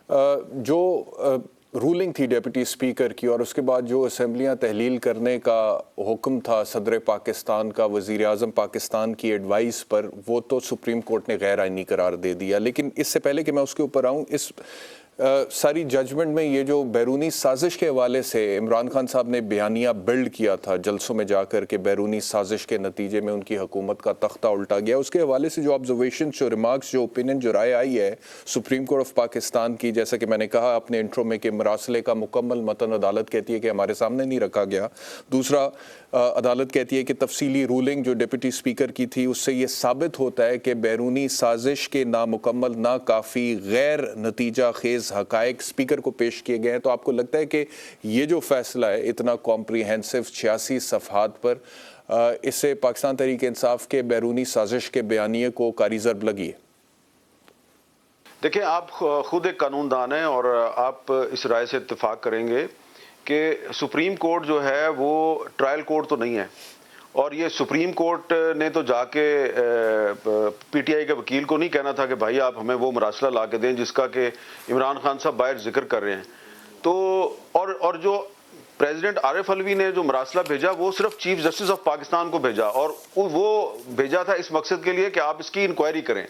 جو رولنگ تھی deputy speaker کی اور اس کے بعد جو اسمبلیاں تحلیل کرنے کا حکم تھا صدر پاکستان کا وزیر اعظم پاکستان کی ایڈوائس پر، وہ تو سپریم کورٹ نے غیر آئینی قرار دے دیا. لیکن اس سے پہلے کہ میں اس کے اوپر آؤں، اس ساری ججمنٹ میں یہ جو بیرونی سازش کے حوالے سے عمران خان صاحب نے بیانیہ بلڈ کیا تھا جلسوں میں جا کر کے بیرونی سازش کے نتیجے میں ان کی حکومت کا تختہ الٹا گیا، اس کے حوالے سے جو آبزرویشن، جو ریمارکس، جو اوپینین، جو رائے آئی ہے سپریم کورٹ آف پاکستان کی، جیسا کہ میں نے کہا اپنے انٹرو میں کہ مراسلے کا مکمل متن عدالت کہتی ہے کہ ہمارے سامنے نہیں رکھا گیا. دوسرا، عدالت کہتی ہے کہ تفصیلی رولنگ جو ڈپٹی اسپیکر کی تھی اس سے یہ ثابت ہوتا ہے کہ بیرونی سازش کے نامکمل، ناکافی، غیر نتیجہ خیز حقائق اسپیکر کو پیش کیے گئے ہیں. تو آپ کو لگتا ہے کہ یہ جو فیصلہ ہے اتنا کمپریہنسو 86 صفحات پر، اس سے پاکستان تحریک انصاف کے بیرونی سازش کے بیانیے کو کاری ضرب لگی ہے؟ دیکھیں، آپ خود ایک قانون دان ہیں اور آپ اس رائے سے اتفاق کریں گے کہ سپریم کورٹ جو ہے وہ ٹرائل کورٹ تو نہیں ہے، اور یہ سپریم کورٹ نے تو جا کے پی ٹی آئی کے وکیل کو نہیں کہنا تھا کہ بھائی آپ ہمیں وہ مراسلہ لا کے دیں جس کا کہ عمران خان صاحب باہر ذکر کر رہے ہیں. تو اور جو پریزیڈنٹ عارف علوی نے جو مراسلہ بھیجا وہ صرف چیف جسٹس آف پاکستان کو بھیجا، اور وہ بھیجا تھا اس مقصد کے لیے کہ آپ اس کی انکوائری کریں.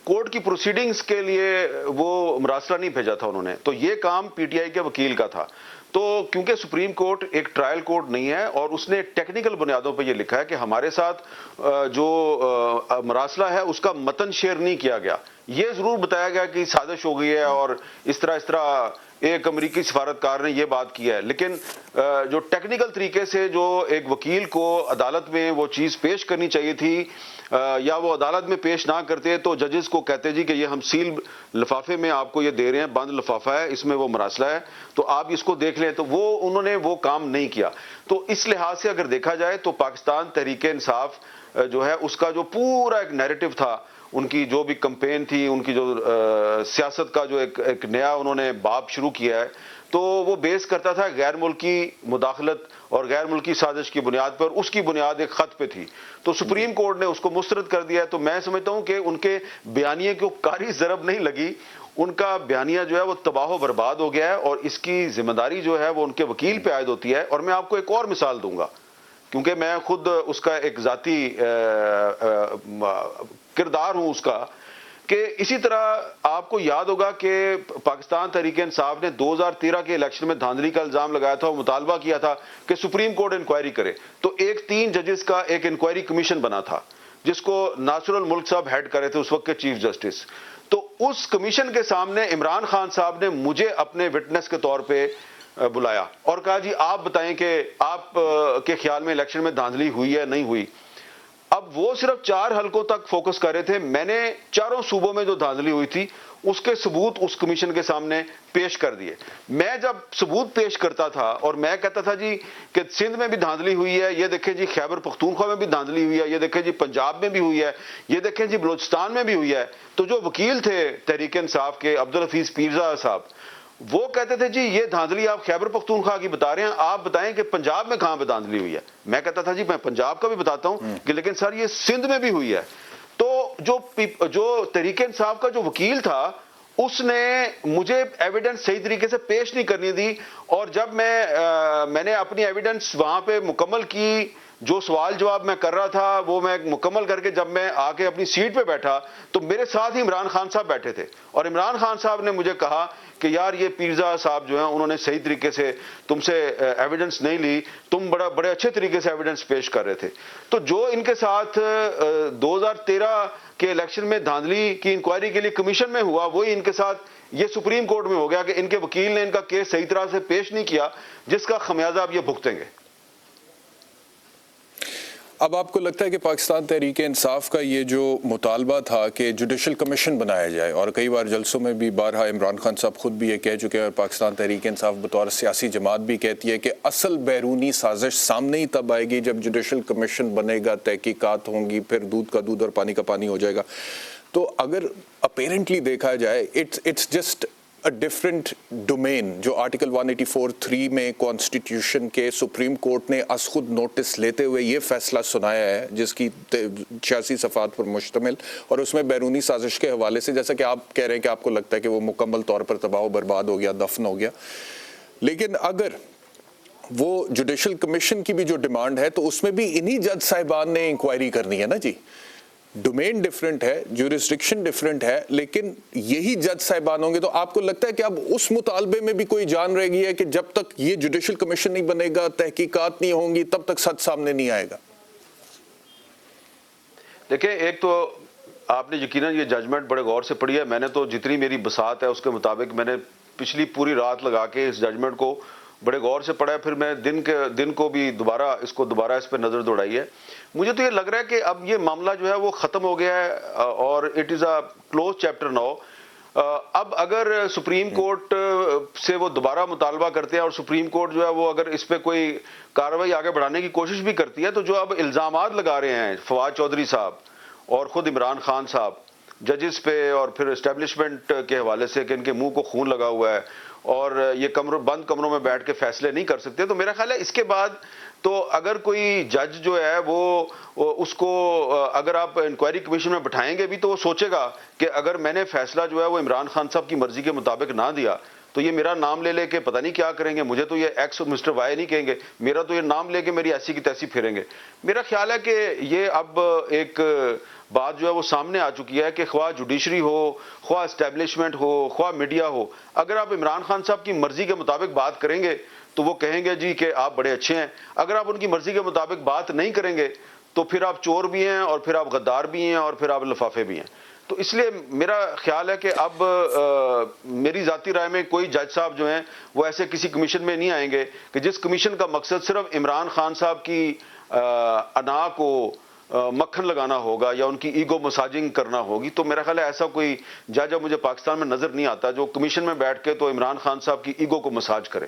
کورٹ کی پروسیڈنگز کے لیے وہ مراسلہ نہیں بھیجا تھا انہوں نے. تو یہ کام پی ٹی آئی کے وکیل کا تھا. تو کیونکہ سپریم کورٹ ایک ٹرائل کورٹ نہیں ہے اور اس نے ٹیکنیکل بنیادوں پہ یہ لکھا ہے کہ ہمارے ساتھ جو مراسلہ ہے اس کا متن شیئر نہیں کیا گیا. یہ ضرور بتایا گیا کہ سازش ہو گئی ہے اور اس طرح ایک امریکی سفارتکار نے یہ بات کی ہے، لیکن جو ٹیکنیکل طریقے سے جو ایک وکیل کو عدالت میں وہ چیز پیش کرنی چاہیے تھی یا وہ عدالت میں پیش نہ کرتے تو ججز کو کہتے جی کہ یہ ہم سیل لفافے میں آپ کو یہ دے رہے ہیں، بند لفافہ ہے، اس میں وہ مراسلہ ہے تو آپ اس کو دیکھ لیں. تو وہ انہوں نے وہ کام نہیں کیا. تو اس لحاظ سے اگر دیکھا جائے تو پاکستان تحریک انصاف جو ہے اس کا جو پورا ایک نیریٹو تھا، ان کی جو بھی کمپین تھی، ان کی جو سیاست کا جو ایک نیا انہوں نے باب شروع کیا ہے، تو وہ بیس کرتا تھا غیر ملکی مداخلت اور غیر ملکی سازش کی بنیاد پر. اس کی بنیاد ایک خط پہ تھی. تو سپریم کورٹ نے اس کو مسترد کر دیا ہے. تو میں سمجھتا ہوں کہ ان کے بیانیے کو کاری ضرب نہیں لگی، ان کا بیانیہ جو ہے وہ تباہ و برباد ہو گیا ہے، اور اس کی ذمہ داری جو ہے وہ ان کے وکیل پہ عائد ہوتی ہے. اور میں آپ کو ایک اور مثال دوں گا کیونکہ میں خود اس کا ایک ذاتی کردار ہوں اس کا، کہ اسی طرح آپ کو یاد ہوگا کہ پاکستان تحریک انصاف نے 2013 کے الیکشن میں دھاندلی کا الزام لگایا تھا اور مطالبہ کیا تھا کہ سپریم کورٹ انکوائری کرے. تو 3 ججز کا ایک انکوائری کمیشن بنا تھا جس کو ناصر الملک صاحب ہیڈ کر رہے تھے اس وقت کے چیف جسٹس. تو اس کمیشن کے سامنے عمران خان صاحب نے مجھے اپنے وٹنس کے طور پہ بلایا اور کہا جی آپ بتائیں کہ آپ کے خیال میں الیکشن میں دھاندلی ہوئی ہے نہیں ہوئی. اب وہ صرف 4 حلقوں تک فوکس کر رہے تھے. میں نے 4 صوبوں میں جو دھاندلی ہوئی تھی اس کے ثبوت اس کمیشن کے سامنے پیش کر دیے. میں جب ثبوت پیش کرتا تھا اور میں کہتا تھا جی کہ سندھ میں بھی دھاندلی ہوئی ہے، یہ دیکھیں جی خیبر پختونخوا میں بھی دھاندلی ہوئی ہے، یہ دیکھیں جی پنجاب میں بھی ہوئی ہے، یہ دیکھیں جی بلوچستان میں بھی ہوئی ہے، تو جو وکیل تھے تحریک انصاف کے عبدالحفیظ پیرزادہ صاحب، وہ کہتے تھے جی یہ دھاندلی آپ خیبر پختونخوا کی بتا رہے ہیں، آپ بتائیں کہ پنجاب میں کہاں پہ دھاندلی ہوئی ہے. میں کہتا تھا جی میں پنجاب کا بھی بتاتا ہوں کہ لیکن سر یہ سندھ میں بھی ہوئی ہے. تو جو تحریک انصاف کا جو وکیل تھا اس نے مجھے ایویڈنس صحیح طریقے سے پیش نہیں کرنی دی، اور جب میں نے اپنی ایویڈنس وہاں پہ مکمل کی، جو سوال جواب میں کر رہا تھا وہ میں مکمل کر کے جب میں آ کے اپنی سیٹ پہ بیٹھا تو میرے ساتھ ہی عمران خان صاحب بیٹھے تھے، اور عمران خان صاحب نے مجھے کہا کہ یار یہ پیرزا صاحب جو ہیں انہوں نے صحیح طریقے سے تم سے ایویڈنس نہیں لی، تم بڑے اچھے طریقے سے ایویڈنس پیش کر رہے تھے. تو جو ان کے ساتھ 2013 کے الیکشن میں دھاندلی کی انکوائری کے لیے کمیشن میں ہوا وہی ان کے ساتھ یہ سپریم کورٹ میں ہو گیا کہ ان کے وکیل نے ان کا کیس صحیح طرح سے پیش نہیں کیا، جس کا خمیازہ اب یہ بھگتیں گے. اب آپ کو لگتا ہے کہ پاکستان تحریک انصاف کا یہ جو مطالبہ تھا کہ جوڈیشل کمیشن بنایا جائے، اور کئی بار جلسوں میں بھی بارہا عمران خان صاحب خود بھی یہ کہہ چکے ہیں اور پاکستان تحریک انصاف بطور سیاسی جماعت بھی کہتی ہے کہ اصل بیرونی سازش سامنے ہی تب آئے گی جب جوڈیشل کمیشن بنے گا، تحقیقات ہوں گی، پھر دودھ کا دودھ اور پانی کا پانی ہو جائے گا. تو اگر اپیرنٹلی دیکھا جائے it's just a different domain جو آرٹیکل 184(3) میں کانسٹیٹیوشن کے سپریم کورٹ نے از خود نوٹس لیتے ہوئے یہ فیصلہ سنایا ہے جس کی 86 صفحات پر مشتمل، اور اس میں بیرونی سازش کے حوالے سے جیسا کہ آپ کہہ رہے ہیں کہ آپ کو لگتا ہے کہ وہ مکمل طور پر تباہ و برباد ہو گیا، دفن ہو گیا، لیکن اگر وہ جوڈیشل کمیشن کی بھی جو ڈیمانڈ ہے تو اس میں بھی انہی جج صاحبان نے انکوائری کرنی ہے نا جی. ڈومین ڈیفرنٹ ہے، جورسڈکشن ڈیفرنٹ ہے، لیکن یہی جج صاحبان ہوں گے. تو آپ کو لگتا ہے کہ اب اس مطالبے میں بھی کوئی جان رہ گئی ہے کہ جب تک یہ جوڈیشل کمیشن نہیں بنے گا، تحقیقات نہیں ہوں گی، تب تک سچ سامنے نہیں آئے گا؟ دیکھیں، ایک تو آپ نے یقیناً یہ ججمنٹ بڑے غور سے پڑھی ہے. میں نے تو جتنی میری بساط ہے اس کے مطابق میں نے پچھلی پوری رات لگا کے اس ججمنٹ کو بڑے غور سے پڑھا ہے. پھر میں دن کو بھی دوبارہ اس پہ نظر دوڑائی ہے. مجھے تو یہ لگ رہا ہے کہ اب یہ معاملہ جو ہے وہ ختم ہو گیا ہے اور it is a close chapter now. اب اگر سپریم کورٹ سے وہ دوبارہ مطالبہ کرتے ہیں اور سپریم کورٹ جو ہے وہ اگر اس پہ کوئی کارروائی آگے بڑھانے کی کوشش بھی کرتی ہے، تو جو اب الزامات لگا رہے ہیں فواد چودھری صاحب اور خود عمران خان صاحب ججز پہ اور پھر اسٹیبلشمنٹ کے حوالے سے کہ ان کے منہ کو خون لگا ہوا ہے اور یہ بند کمروں میں بیٹھ کے فیصلے نہیں کر سکتے، تو میرا خیال ہے اس کے بعد تو اگر کوئی جج جو ہے وہ اس کو اگر آپ انکوائری کمیشن میں بٹھائیں گے بھی تو وہ سوچے گا کہ اگر میں نے فیصلہ جو ہے وہ عمران خان صاحب کی مرضی کے مطابق نہ دیا تو یہ میرا نام لے لے کے پتہ نہیں کیا کریں گے. مجھے تو یہ ایکس مسٹر وائی نہیں کہیں گے، میرا تو یہ نام لے کے میری ایسی کی تیسی پھیریں گے. میرا خیال ہے کہ یہ اب ایک بات جو ہے وہ سامنے آ چکی ہے کہ خواہ جوڈیشری ہو، خواہ اسٹیبلشمنٹ ہو، خواہ میڈیا ہو، اگر آپ عمران خان صاحب کی مرضی کے مطابق بات کریں گے تو وہ کہیں گے جی کہ آپ بڑے اچھے ہیں. اگر آپ ان کی مرضی کے مطابق بات نہیں کریں گے تو پھر آپ چور بھی ہیں اور پھر آپ غدار بھی ہیں اور پھر آپ لفافے بھی ہیں. تو اس لیے میرا خیال ہے کہ اب میری ذاتی رائے میں کوئی جج صاحب جو ہیں وہ ایسے کسی کمیشن میں نہیں آئیں گے کہ جس کمیشن کا مقصد صرف عمران خان صاحب کی انا کو مکھن لگانا ہوگا یا ان کی ایگو مساجنگ کرنا ہوگی. تو میرا خیال ہے ایسا کوئی جج اب مجھے پاکستان میں نظر نہیں آتا جو کمیشن میں بیٹھ کے تو عمران خان صاحب کی ایگو کو مساج کرے.